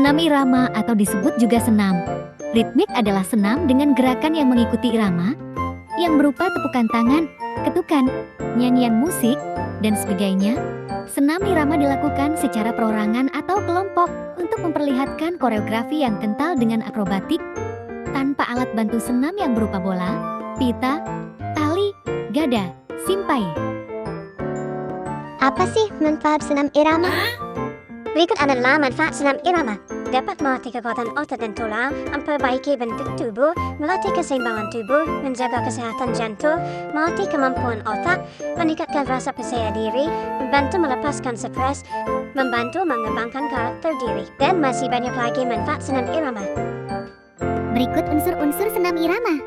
Senam irama atau disebut juga senam ritmik adalah senam dengan gerakan yang mengikuti irama, yang berupa tepukan tangan, ketukan, nyanyian musik, dan sebagainya. Senam irama dilakukan secara perorangan atau kelompok untuk memperlihatkan koreografi yang kental dengan akrobatik, tanpa alat bantu senam yang berupa bola, pita, tali, gada, simpai. Apa sih manfaat senam irama? Berikut adalah manfaat senam irama. Dapat melatih kekuatan otot dan tulang, memperbaiki bentuk tubuh, melatih keseimbangan tubuh, menjaga kesehatan jantung, melatih kemampuan otak, meningkatkan rasa percaya diri, membantu melepaskan stres, membantu mengembangkan karakter diri, dan masih banyak lagi manfaat senam irama. Berikut unsur-unsur senam irama.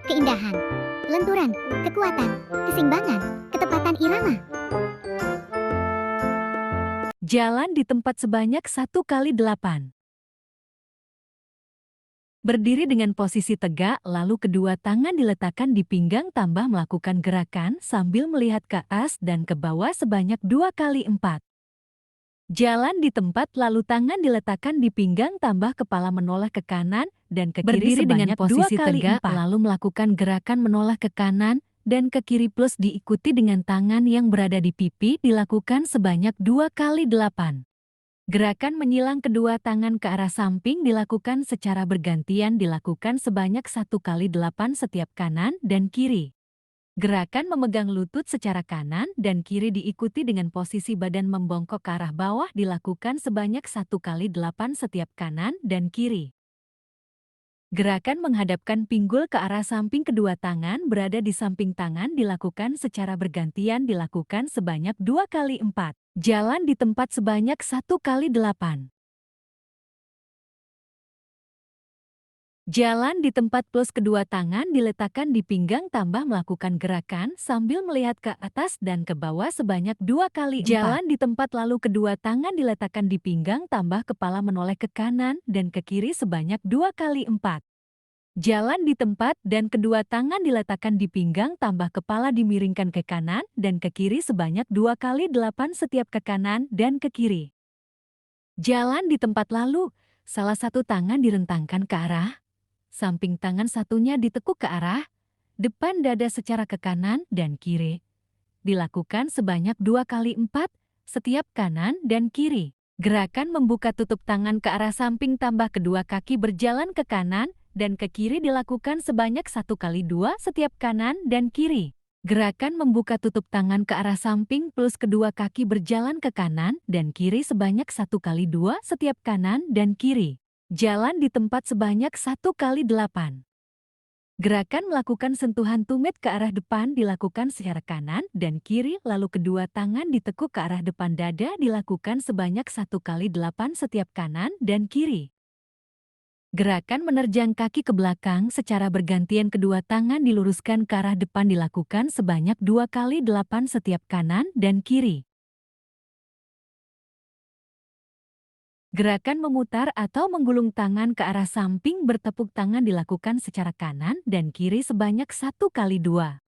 Keindahan, lenturan, kekuatan, keseimbangan, ketepatan irama. Jalan di tempat sebanyak 1x8. Berdiri dengan posisi tegak, lalu kedua tangan diletakkan di pinggang tambah melakukan gerakan sambil melihat ke atas dan ke bawah sebanyak 2x4. Jalan di tempat lalu tangan diletakkan di pinggang tambah kepala menoleh ke kanan dan ke kiri sebanyak 2x4. Lalu melakukan gerakan menoleh ke kanan dan ke kiri plus diikuti dengan tangan yang berada di pipi dilakukan sebanyak 2x8. Gerakan menyilang kedua tangan ke arah samping dilakukan secara bergantian dilakukan sebanyak 1x8 setiap kanan dan kiri. Gerakan memegang lutut secara kanan dan kiri diikuti dengan posisi badan membongkok ke arah bawah dilakukan sebanyak 1x8 setiap kanan dan kiri. Gerakan menghadapkan pinggul ke arah samping kedua tangan berada di samping tangan dilakukan secara bergantian dilakukan sebanyak 2x4. Jalan di tempat sebanyak 1x8. Jalan di tempat plus kedua tangan diletakkan di pinggang tambah melakukan gerakan sambil melihat ke atas dan ke bawah sebanyak 2x4. Jalan di tempat lalu kedua tangan diletakkan di pinggang tambah kepala menoleh ke kanan dan ke kiri sebanyak 2x4. Jalan di tempat dan kedua tangan diletakkan di pinggang tambah kepala dimiringkan ke kanan dan ke kiri sebanyak 2x8 setiap ke kanan dan ke kiri. Jalan di tempat lalu, salah satu tangan direntangkan ke arah, samping tangan satunya ditekuk ke arah, depan dada secara ke kanan dan kiri. Dilakukan sebanyak 2x4 setiap kanan dan kiri. Gerakan membuka tutup tangan ke arah samping tambah kedua kaki berjalan ke kanan dan ke kiri dilakukan sebanyak 1x2 setiap kanan dan kiri. Gerakan membuka tutup tangan ke arah samping plus kedua kaki berjalan ke kanan dan kiri sebanyak 1x2 setiap kanan dan kiri. Jalan di tempat sebanyak 1x8. Gerakan melakukan sentuhan tumit ke arah depan dilakukan secara kanan dan kiri lalu kedua tangan ditekuk ke arah depan dada dilakukan sebanyak 1x8 setiap kanan dan kiri. Gerakan menerjang kaki ke belakang secara bergantian kedua tangan diluruskan ke arah depan dilakukan sebanyak 2x8 setiap kanan dan kiri. Gerakan memutar atau menggulung tangan ke arah samping bertepuk tangan dilakukan secara kanan dan kiri sebanyak 1x2.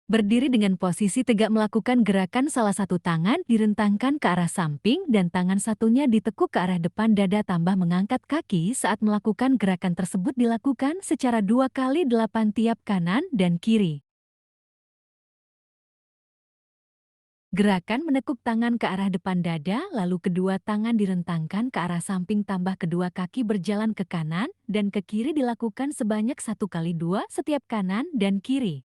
Berdiri dengan posisi tegak melakukan gerakan salah satu tangan direntangkan ke arah samping dan tangan satunya ditekuk ke arah depan dada tambah mengangkat kaki saat melakukan gerakan tersebut dilakukan secara 2x8 tiap kanan dan kiri. Gerakan menekuk tangan ke arah depan dada lalu kedua tangan direntangkan ke arah samping tambah kedua kaki berjalan ke kanan dan ke kiri dilakukan sebanyak 1x2 setiap kanan dan kiri.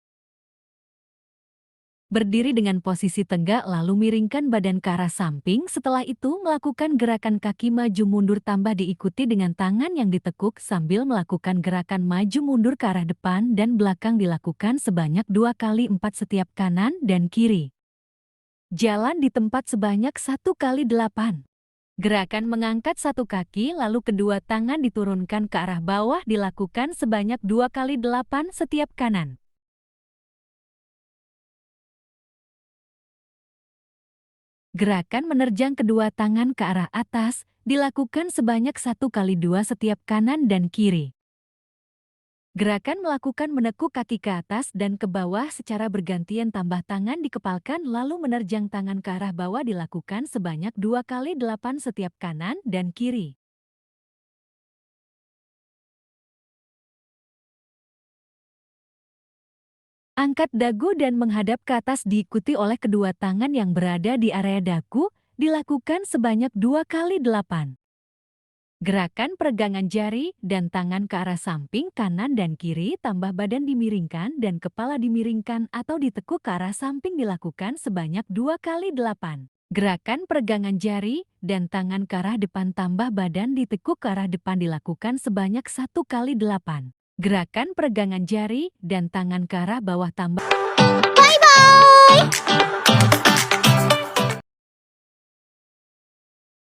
Berdiri dengan posisi tegak lalu miringkan badan ke arah samping setelah itu melakukan gerakan kaki maju mundur tambah diikuti dengan tangan yang ditekuk sambil melakukan gerakan maju mundur ke arah depan dan belakang dilakukan sebanyak 2x4 setiap kanan dan kiri. Jalan di tempat sebanyak 1x8. Gerakan mengangkat satu kaki lalu kedua tangan diturunkan ke arah bawah dilakukan sebanyak 2x8 setiap kanan. Gerakan menerjang kedua tangan ke arah atas dilakukan sebanyak 1x2 setiap kanan dan kiri. Gerakan melakukan menekuk kaki ke atas dan ke bawah secara bergantian, tambah tangan dikepalkan lalu menerjang tangan ke arah bawah dilakukan sebanyak 2 kali 8 setiap kanan dan kiri. Angkat dagu dan menghadap ke atas diikuti oleh kedua tangan yang berada di area dagu, dilakukan sebanyak 2 kali 8. Gerakan peregangan jari dan tangan ke arah samping kanan dan kiri, tambah badan dimiringkan dan kepala dimiringkan atau ditekuk ke arah samping dilakukan sebanyak 2 kali 8. Gerakan peregangan jari dan tangan ke arah depan tambah badan ditekuk ke arah depan dilakukan sebanyak 1 kali 8. Gerakan peregangan jari dan tangan ke arah bawah tambah Bye-bye!